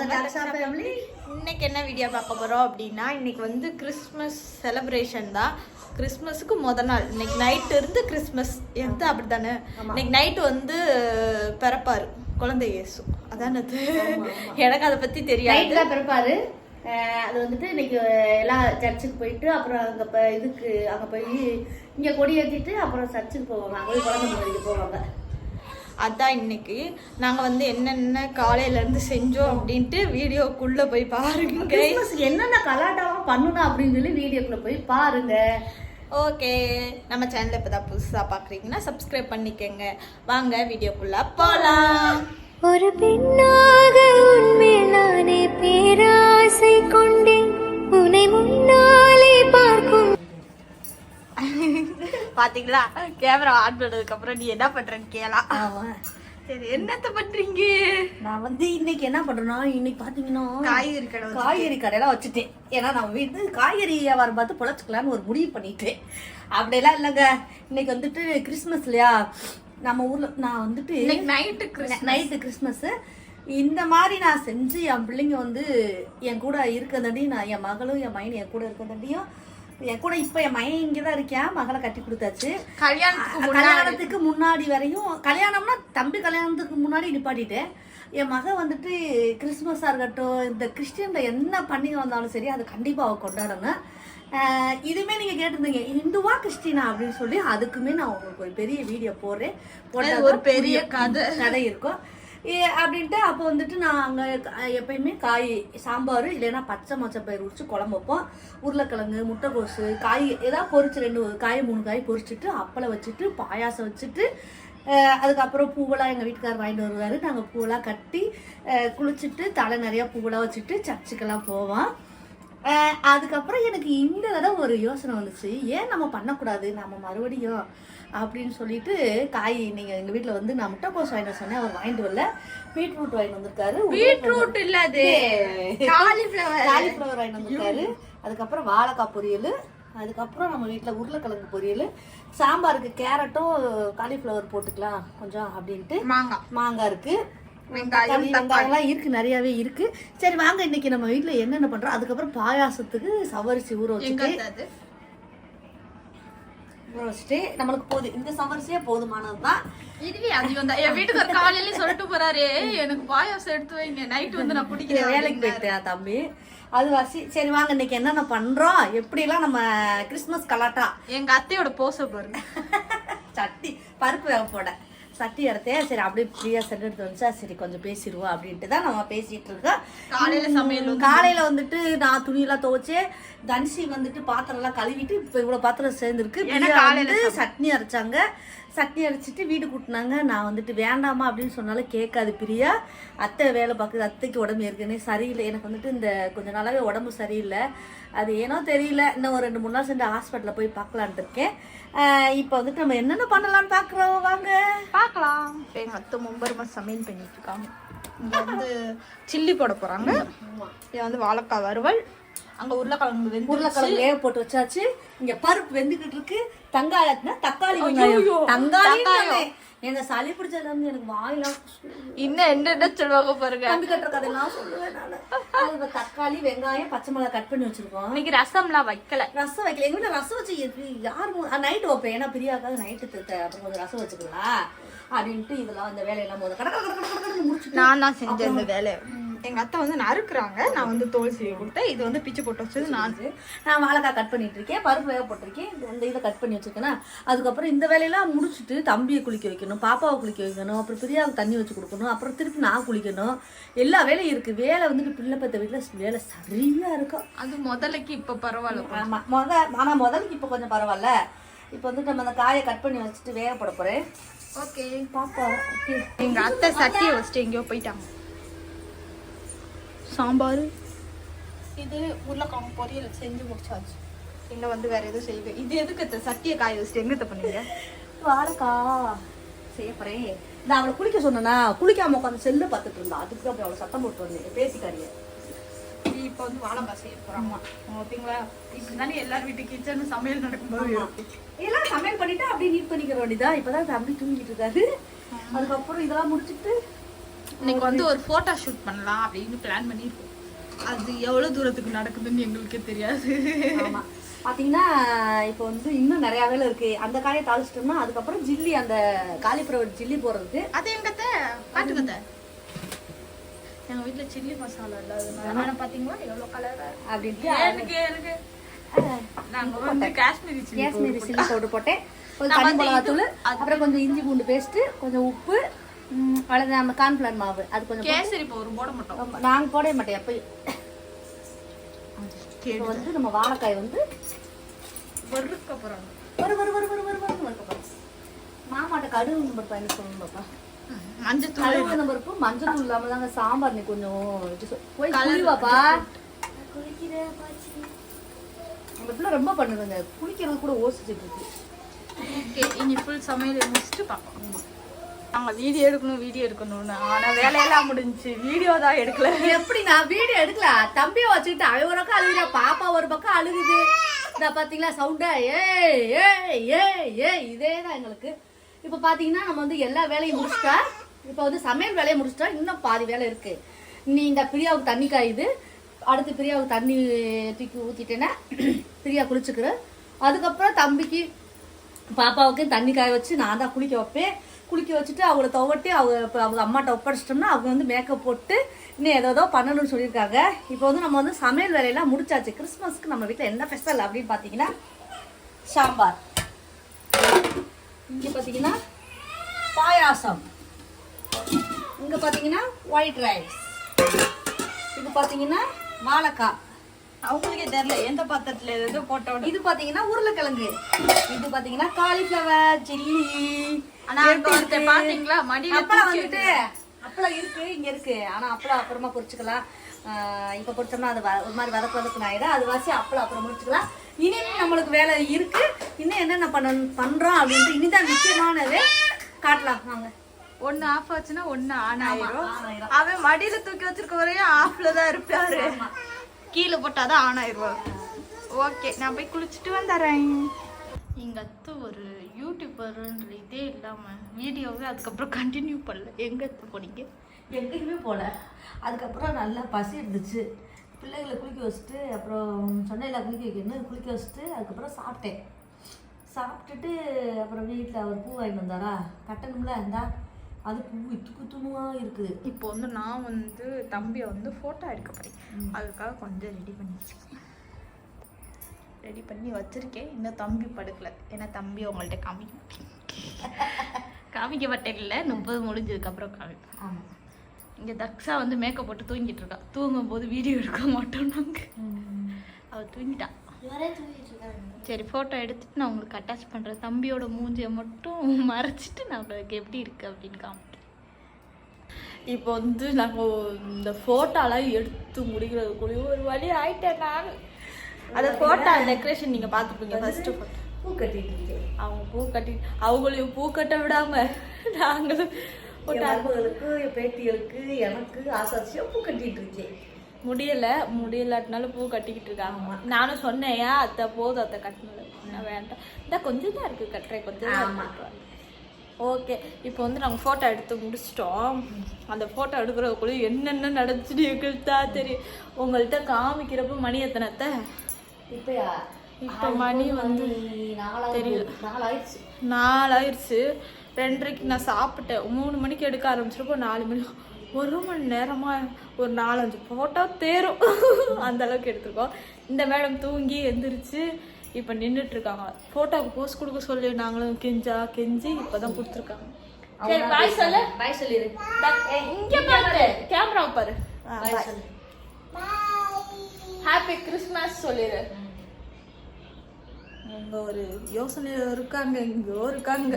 இன்னைக்கு என்ன வீடியோ பார்க்க போறோம் அப்படின்னா, இன்னைக்கு வந்து கிறிஸ்மஸ் செலிப்ரேஷன் தான். கிறிஸ்மஸுக்கு முதல் நாள் இன்னைக்கு நைட் இருந்து கிறிஸ்மஸ் எந்த அப்படித்தானே. இன்னைக்கு நைட்டு வந்து பிறப்பாரு குழந்தை இயேசு. அதானே எனக்கு அதை பத்தி தெரியாது. பிறப்பாரு. அது வந்துட்டு இன்னைக்கு எல்லாம் சர்ச்சுக்கு போயிட்டு அப்புறம் அங்கே இதுக்கு அங்கே போய் இங்கே கொடி ஏற்றிட்டு அப்புறம் சர்ச்சுக்கு போவாங்க. அங்கே போய் குழந்தை கோயிலுக்கு போவாங்க. அதான் இன்னைக்கு நாங்கள் வந்து என்னென்ன காலையிலேருந்து செஞ்சோம் அப்படின்ட்டு வீடியோக்குள்ளே போய் பாருங்க. என்னென்ன கலாட்டாலாம் பண்ணணும் அப்படின்னு சொல்லி வீடியோக்குள்ளே போய் பாருங்க. ஓகே, நம்ம சேனலை இப்போ தான் புதுசாக பார்க்குறீங்கன்னா சப்ஸ்கிரைப் பண்ணிக்கோங்க. வாங்க வீடியோக்குள்ளே போகலாம். ஒரு பெண்ணாக உன்மேல் நானே பேராசை கொண்டேன், உன்னை முன்னாலே பார்க்கும். பாத்தீங்களா, கேமரா ஆன் பண்ணதுக்கு அப்புறம் நீ என்ன பண்றன்னு கேளா. சரி, என்னத்த பண்றீங்க? நான் வந்து இன்னைக்கு என்ன பண்றேன்னா, இன்னைக்கு பாத்தீங்கன்னா காய்கறி கடையெல்லாம் வச்சுட்டேன். ஏன்னா நம்ம வீட்டு காய்கறி வியாபாரம் பார்த்து பொழைச்சிக்கலான்னு ஒரு முடிவு பண்ணிட்டேன். அப்படியெல்லாம் இல்லைங்க, இன்னைக்கு வந்துட்டு கிறிஸ்மஸ் இல்லையா நம்ம ஊர்ல. நான் வந்துட்டு நைட்டு கிறிஸ்மஸ் இந்த மாதிரி நான் செஞ்சு என் பிள்ளைங்க வந்து என் கூட இருக்கிறதாண்டியும், நான் என் மகளும் என் மையனும் என் கூட இருக்கிறதாண்டியும், என் கூட இப்ப என் மையன் இங்கதான் இருக்கேன். மகளை கட்டி கொடுத்தாச்சு. கல்யாணத்துக்கு முன்னாடி வரையும், கல்யாணம்னா தம்பி கல்யாணத்துக்கு முன்னாடி நிப்பாட்டிட்டேன். என் மக வந்துட்டு கிறிஸ்மஸா இருக்கட்டும், இந்த கிறிஸ்டியன்ல என்ன பண்டிகை வந்தாலும் சரி அது கண்டிப்பா அவ கொண்டாடுங்க. இதுவுமே நீங்க கேட்டிருந்தீங்க இந்துவா கிறிஸ்டினா அப்படின்னு சொல்லி, அதுக்குமே நான் உங்களுக்கு ஒரு பெரிய வீடியோ போடுறேன். ஒரு பெரிய கதை இருக்கும் அப்படின்ட்டு. அப்போ வந்துட்டு நான் அங்கே எப்பயுமே காய் சாம்பார் இல்லைன்னா பச்சை மொச்சை பயிர் உரிச்சு குழம்பு வைப்போம். உருளைக்கிழங்கு, முட்டைக்கோசு, காய் ஏதாவது பொரிச்சு 2 காய் 3 காய் பொரிச்சுட்டு அப்பளம் வச்சுட்டு பாயாசம் வச்சுட்டு அதுக்கப்புறம் பூவெல்லாம் எங்கள் வீட்டுக்காரர் வாங்கிட்டு வருவார். நாங்கள் பூவெல்லாம் கட்டி குளிச்சுட்டு தலை நிறையா பூவெல்லாம் வச்சுட்டு சர்ச்சுக்கெல்லாம் போவோம். அதுக்கப்புறம் எனக்கு இந்த தடவை ஒரு யோசனை வந்துச்சு, ஏன் நம்ம பண்ணக்கூடாது நம்ம மறுபடியும் அப்படின்னு சொல்லிட்டு காய் நீங்கள் எங்கள் வீட்டில் வந்து நான் முட்டைக்கோஸ் வாங்கிட்டு சொன்னேன். அவர் வாங்கிட்டு வரல, பீட்ரூட் வாங்கிட்டு வந்திருக்காரு. பீட்ரூட் இல்லாது காலிஃப்ளவர் வாங்கிட்டு வந்திருக்காரு. அதுக்கப்புறம் வாழைக்காய் பொரியல், அதுக்கப்புறம் நம்ம வீட்டில் உருளைக்கிழங்கு பொரியல், சாம்பாருக்கு கேரட்டும் காலிஃப்ளவர் போட்டுக்கலாம் கொஞ்சம் அப்படின்ட்டு, மாங்காய் இருக்கு, வெங்காயம்லாம் இருக்கு, நிறையாவே இருக்கு. சரி வாங்க இன்னைக்கு நம்ம வீட்டுல என்னென்ன பண்றோம். அதுக்கப்புறம் பாயாசத்துக்கு சவரிசி ஊற வச்சுட்டு நம்மளுக்கு போதும், இந்த சவரிசியே போதுமானதுதான். இதுவே அதிகம் தான். என் வீட்டுக்கு காலையில சொல்லிட்டு போறாரு, எனக்கு பாயாசம் எடுத்து வைங்க, நைட்டு வந்து நான் குடிக்கிறேன். வேலைக்கு போயிட்டேன் தம்பி, அது வாசி. சரி வாங்க இன்னைக்கு என்னென்ன பண்றோம், எப்படிலாம் நம்ம கிறிஸ்துமஸ் கலாட்டா. எங்க அத்தையோட போச பாருங்க. சட்டி பருப்பு வேக போட சட்டி எடுத்தேன். சரி அப்படியே ஃப்ரீயா செட் எடுத்து வந்துச்சா, சரி கொஞ்சம் பேசிடுவோம் அப்படின்ட்டு தான் நம்ம பேசிட்டு இருக்கோம். காலையில வந்துட்டு நான் துணியெல்லாம் துவைச்சேன். தனுஷி வந்துட்டு பாத்திரம் எல்லாம் கழுவிட்டு இப்ப இவ்வளவு பாத்திரம் சேர்ந்துருக்கு. சட்னி அரைச்சாங்க, சட்னி அரைச்சிட்டு வீடு கூட்டினாங்க. நான் வந்துட்டு வேண்டாமா அப்படின்னு சொன்னாலும் கேட்காது பிரியா. அத்தை வேலை பார்க்குது, அத்தைக்கு உடம்பு ஏற்கனவே சரியில்லை. எனக்கு வந்துட்டு இந்த கொஞ்ச நாளாவே உடம்பு சரியில்லை, அது ஏனோ தெரியல. இன்னும் ஒரு 2-3 நாள் சென்று ஹாஸ்பிட்டலில் போய் பார்க்கலான்ட்டு இருக்கேன். இப்போ வந்துட்டு நம்ம என்னென்ன பண்ணலாம்னு பார்க்குறோம், வாங்க பார்க்கலாம். எங்கள் அத்தை மும்பரமா சமையல் பண்ணிட்டு இருக்காங்க. இங்கே வந்து சில்லி போட போகிறாங்க. இது வந்து வாழைக்காய் வறுவல். அங்கே உருளைக்கிழங்கு வேக போட்டு வச்சாச்சு. இங்கே பருப்பு வெந்துக்கிட்டு இருக்கு. தக்காளி வெங்காயம் எங்க சளி பிடிச்சதுல இருந்து எனக்கு வாயிலாம் இன்னும் என்ன சொல்லுவாங்க பாருங்க, கம்பி கட்டுற கதையெல்லாம் சொல்லுவேன் நான். தக்காளி வெங்காயம் பச்சை மிளகாய் கட் பண்ணி வச்சிருக்கோம். இன்னைக்கு ரசம்லாம் வைக்கல. ரசம் வைக்கல. எங்க வீட்டுல ரசம் வச்சு யாரும் நைட்டு வைப்பேன். ஏன்னா பிரியாக்காவது நைட்டு அப்புறம் கொஞ்சம் ரசம் வச்சுக்கலாம் அப்படின்ட்டு இதெல்லாம் இந்த வேலையெல்லாம் போதும் கடை முடிச்சுட்டு நான் தான் செஞ்சேன் இந்த வேலையை. எங்கள் அத்தை வந்து நறுக்குறாங்க, நான் வந்து தோல் சீவி கொடுத்தேன். இது வந்து பிச்சு போட்டு வச்சது நான் வாழைக்காய் கட் பண்ணிட்டு இருக்கேன், பருப்பு வேக போட்டிருக்கேன், இந்த இதை கட் பண்ணி வச்சிருக்கேன்னா. அதுக்கப்புறம் இந்த வேலையெல்லாம் முடிச்சுட்டு தம்பியை குளிக்க வைக்கணும், பாப்பாவை குளிக்க வைக்கணும், அப்புறம் பிரியாவுக்கு தண்ணி வச்சு கொடுக்கணும், அப்புறம் திருப்பி நான் குளிக்கணும். எல்லா வேலையும் இருக்கு. வேலை வந்துட்டு பிள்ளை பத்த வீட்டில் வேலை சரியா இருக்கும். அது முதலைக்கு இப்போ பரவாயில்ல. ஆமாம் ஆனால் முதலுக்கு இப்போ கொஞ்சம் பரவாயில்ல. இப்போ வந்துட்டு நம்ம அந்த காயை கட் பண்ணி வச்சுட்டு வேக போட போகிறேன். ஓகே பாப்பா. ஓகே, எங்கள் அத்தை சட்டியை வச்சுட்டு எங்கேயோ போயிட்டாங்க. சாம்பார், இது உருளைக்கிழங்கு பொரியல் செஞ்சு முடிச்சாச்சு. இன்னும் வந்து வேற எதுவும் செய்வேன். இது எதுக்கு சட்டியை காய வச்சுட்டு எங்கத்த பண்ணுவீங்க? வாழைக்காய் செய்ய போறேன். நான் அவளை குளிக்க சொன்னேன்னா குளிக்காம உட்காந்து செல்லு பார்த்துட்டு இருந்தா, அதுக்கு அப்படி அவளை சத்தம் போட்டு வந்தேன் பேசிக்காரிய. இப்போ வந்து வாழைக்காய் செய்ய போறாங்க. ஓகேங்களா? இப்படிதானே எல்லார் வீட்டு கிச்சன் சமையல் நடக்கும்போது எல்லாம் சமையல் பண்ணிட்டு அப்படியே நீட் பண்ணிக்கிற வேண்டியதா. இப்பதான் தம்பி தூங்கிட்டு இருக்காரு. அதுக்கப்புறம் இதெல்லாம் முடிச்சுட்டு இன்னைக்கு வந்து ஒரு ஃபோட்டோ ஷூட் பண்ணலாம் அப்படின்னு பிளான் பண்ணியிருக்கோம். அது எவ்வளோ தூரத்துக்கு நடக்குதுன்னு எங்களுக்கே தெரியாது. ஆமாம், பார்த்தீங்கன்னா இப்போ வந்து இன்னும் நிறையா வேலை இருக்குது. அந்த காயை தாளிச்சிட்டோம்னா அதுக்கப்புறம் ஜில்லி, அந்த காலிஃப்ளவர் ஜில்லி போடுறதுக்கு. அது எங்கத்த காட்டுக்கத்த எங்கள் வீட்டில் சில்லி மசாலா இல்லாதனால பார்த்தீங்களா எவ்வளோ கலராக அப்படின்ட்டு எனக்கு நாங்கள் வந்து காஷ்மீரி சில்லி பவுடர் போட்டேன். கொஞ்சம் தனி மிளகாத்தூள், அப்புறம் கொஞ்சம் இஞ்சி பூண்டு பேஸ்ட்டு, கொஞ்சம் உப்பு, அவ்வளோ நம்ம கார்ன்ஃப்ளவர் மாவு. அது கொஞ்சம் கேசரி பவுடர் போட மாட்டோம், நாங்கள் போடவே மாட்டேன் எப்பயும். இப்போ வந்து நம்ம வாழைக்காய் வந்து வறுக்க போகிறோம். வறுக்க மாமாட்ட கடுகு பருப்பா என்ன சொல்லணும் பாப்பா? மஞ்சத்தூள் பருப்பு மஞ்சத்தூள் இல்லாமல் தாங்க சாம்பார் நீ கொஞ்சம் போய் குளிவாப்பா. நம்ம பிள்ளை ரொம்ப பண்ணுதுங்க, குளிக்கிறது கூட ஓசிச்சுட்டு இருக்கு. ஓகே, இனி ஃபுல் சமையல் முடிச்சுட்டு பார்ப்போம். நாங்கள் வீடியோ எடுக்கணும்னு ஆனால் வேலையெல்லாம் முடிஞ்சு வீடியோ தான் எடுக்கல. எப்படி நான் வீடியோ எடுக்கல? தம்பியை வச்சுக்கிட்டு அவன் ஒரு பக்கம் அழுகுறா, பாப்பா ஒரு பக்கம் அழுகுது. இந்த பார்த்தீங்களா சவுண்டா? ஏய் ஏய் ஏய் ஏய் இதே தான் எங்களுக்கு. இப்போ பார்த்தீங்கன்னா நம்ம வந்து எல்லா வேலையும் முடிச்சிட்டா, இப்போ வந்து சமையல் வேலையை முடிச்சிட்டா, இன்னும் பாதி வேலை இருக்கு. நீ இந்த பிரியாவுக்கு தண்ணி காயுது, அடுத்து பிரியாவுக்கு தண்ணி தூக்கி ஊற்றிட்டேன்னா பிரியா குளிச்சுக்கிறேன். அதுக்கப்புறம் தம்பிக்கு பாப்பாவுக்கு தண்ணி காய வச்சு நான் தான் குளிக்க வைப்பேன். குளிக்க வச்சுட்டு அவங்கள துவட்டி அவங்க அம்மாட்ட ஒப்படைச்சிட்டோம்னா அவங்க வந்து மேக்கப் போட்டு இன்னும் ஏதோ பண்ணணும்னு சொல்லியிருக்காங்க. இப்போ வந்து நம்ம வந்து சமையல் வேலையெல்லாம் முடிச்சாச்சு. கிறிஸ்மஸ்க்கு நம்ம வீட்டில் என்ன ஸ்பெஷல் அப்படின்னு பார்த்தீங்கன்னா சாம்பார், இங்கே பார்த்தீங்கன்னா பாயாசம், இங்கே பார்த்தீங்கன்னா ஒயிட் ரைஸ், இது பார்த்தீங்கன்னா வாழைக்காய். அவங்களுக்கே தெரியல எந்த பாத்திரத்துல எதோ போட்டோம். இது பாத்தீங்கன்னா உருளைக்கிழங்கு, இது பாத்தீங்கன்னா காலிஃப்ளவர் சில்லி. ஆனா பாத்தீங்களா மடியில அப்பளம் வந்துட்டு அப்பளம் இருக்கு, இங்க இருக்கு. ஆனா அப்பளம் அப்புறமா பொரிச்சுக்கலாம். இப்ப பொரிச்சோம்னா அது ஒரு மாதிரி வதக்கு ஆயிடும். அது வாசி அப்பளம் அப்புறம் முடிச்சுக்கலாம். இனி நம்மளுக்கு வேலை இருக்கு. இன்னும் என்னென்ன பண்றோம் அப்படின்ட்டு இனிதான் முக்கியமானது காட்டலாம் வாங்க. ஒன்னு ஆஃப் ஆச்சுன்னா ஒன்னு ஆன் ஆயிரும். அவன் மடியில தூக்கி வச்சிருக்க வரையும் ஆஃப்ல தான் இருப்பாரு, கீழே போட்டாதான் ஆன் ஆயிடுவார். ஓகே, நான் போய் குளிச்சுட்டு வந்துடுறேன். எங்கள் அத்தை ஒரு யூடியூபர்ன்ற இதே இல்லாமல் வீடியோவே அதுக்கப்புறம் கண்டினியூ பண்ணல. எங்கே அத்தை போனீங்க? எங்கேயுமே போகல. அதுக்கப்புறம் நல்லா பசி இருந்துச்சு. பிள்ளைகளை குளிக்க வச்சுட்டு, அப்புறம் சொன்னையில் குளிக்க வைக்கணும், குளிக்க வச்சுட்டு அதுக்கப்புறம் சாப்பிட்டேன். சாப்பிட்டுட்டு அப்புறம் வீட்டில் அவர் பூ வாங்கிட்டு வந்தாரா, கட்டணும்ல இருந்தா அது பூ துணுவாக இருக்குது. இப்போ வந்து நான் வந்து தம்பியை வந்து ஃபோட்டோ எடுக்க போகிறேன். அதுக்காக கொஞ்சம் ரெடி பண்ணி வச்சுருக்கேன். இன்னும் தம்பி படுக்கலை. ஏன்னா தம்பி உங்கள்கிட்ட காமிக்க மாட்டேன் இல்லை, 30 முடிஞ்சதுக்கப்புறம் காமிப்பேன். ஆமாம், இங்கே தக்ஷா வந்து மேக்கப் போட்டு தூங்கிட்டு இருக்கா. தூங்கும் போது வீடியோ எடுக்க மாட்டோம் நாங்கள். அவள் தூங்கிட்டான். சரி, ஃபோட்டோ எடுத்துட்டு நான் உங்களுக்கு அட்டாச் பண்ணுறேன். தம்பியோட மூஞ்சியை மட்டும் மறைச்சிட்டு நான் உங்களுக்கு எப்படி இருக்குது அப்படின்னு காமிக்கிறேன். இப்போ வந்து நாங்கள் இந்த ஃபோட்டோலாம் எடுத்து முடிக்கிறதுக்குள்ளேயும் ஒரு வழி ஆயிட்டேன் நான். அந்த ஃபோட்டோ டெக்கரேஷன் நீங்கள் பார்த்துப்பீங்க. ஃபஸ்ட்டு ஃபோட்டோ பூ கட்டிட்டு அவங்க பூ கட்டி அவங்களையும் பூ கட்ட விடாமல் நாங்களும் அவங்களுக்கு பேட்டிகளுக்கு எனக்கு ஆசாசியாக பூ கட்டிட்டு இருக்கேன். முடியலாட்டினாலும் பூ கட்டிக்கிட்டு இருக்காங்க. நானும் சொன்னேன், ஏன் அத்தை போதும் அத்தை கட்டினது, நான் வேண்டாம், இந்த கொஞ்சம் தான் இருக்குது கட்டுறேன் கொஞ்சம். ஓகே, இப்போ வந்து நாங்கள் ஃபோட்டோ எடுத்து முடிச்சிட்டோம். அந்த ஃபோட்டோ எடுக்கிறதுக்குள்ளே என்னென்ன நடந்துச்சுன்னு எங்களுக்கு தான் தெரியும். உங்கள்கிட்ட காமிக்கிறப்ப மணி எத்தனைத்த இப்போ மணி வந்து தெரியல, 4 ஆயிடுச்சு. 2:30க்கு நான் சாப்பிட்டேன். 3 மணிக்கு எடுக்க ஆரம்பிச்சிருப்போ 4 மணி, 1 மணி நேரமாக ஒரு 4-5 ஃபோட்டோ தேரும் அந்த அளவுக்கு எடுத்துருக்கோம். இந்த மேடம் தூங்கி எந்திரிச்சு இப்போ நின்றுட்டுருக்காங்க. ஃபோட்டோவுக்கு போஸ்ட் கொடுக்க சொல்லி நாங்களும் கெஞ்சி இப்போ தான் கொடுத்துருக்காங்க. சரி, பாய் சொல்லு. பாய் சொல்லிடு. இங்கே பாரு, கேமராவை பாரு. ஹாப்பி கிறிஸ்மஸ் சொல்லிடு. அவங்க ஒரு யோசனையில் இருக்காங்க, இங்கேயோ இருக்காங்க.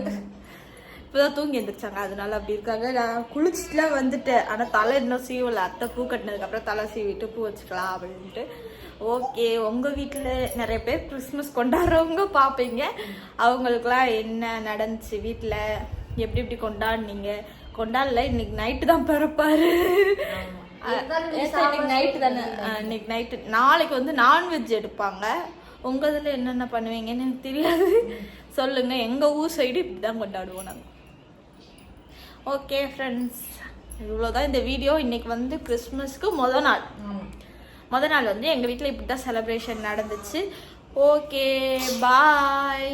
இப்போதான் தூங்கி எழுந்திரிச்சாங்க, அதனால அப்படி இருக்காங்க. நான் குளிச்சுட்டுலாம் வந்துட்டேன். ஆனால் தலை இன்னும் சீவலை. அத்தை பூ கட்டினதுக்கப்புறம் தலை சீவிட்டு பூ வச்சுக்கலாம் அப்படின்ட்டு. ஓகே, உங்கள் வீட்டில் நிறைய பேர் கிறிஸ்மஸ் கொண்டாடுறவங்க பார்ப்பீங்க. அவங்களுக்குலாம் என்ன நடந்துச்சு வீட்டில், எப்படி கொண்டாடினீங்க? கொண்டாடல, இன்னைக்கு நைட்டு தான் பிறப்பாரு. இன்னைக்கு நைட்டு தானே, இன்னைக்கு நைட்டு. நாளைக்கு வந்து நான்வெஜ் எடுப்பாங்க. உங்கள் இதில் என்னென்ன பண்ணுவீங்கன்னு எனக்கு தெரியாது, சொல்லுங்கள். எங்கள் ஊர் சைடு இப்படி தான் கொண்டாடுவோம் நாங்கள். ஓகே ஃப்ரெண்ட்ஸ், இவ்வளோதான் இந்த வீடியோ. இன்னைக்கு வந்து கிறிஸ்மஸ்க்கு முத நாள் வந்து எங்கள் வீட்டில் இப்படி தான் செலிப்ரேஷன் நடந்துச்சு. Okay bye.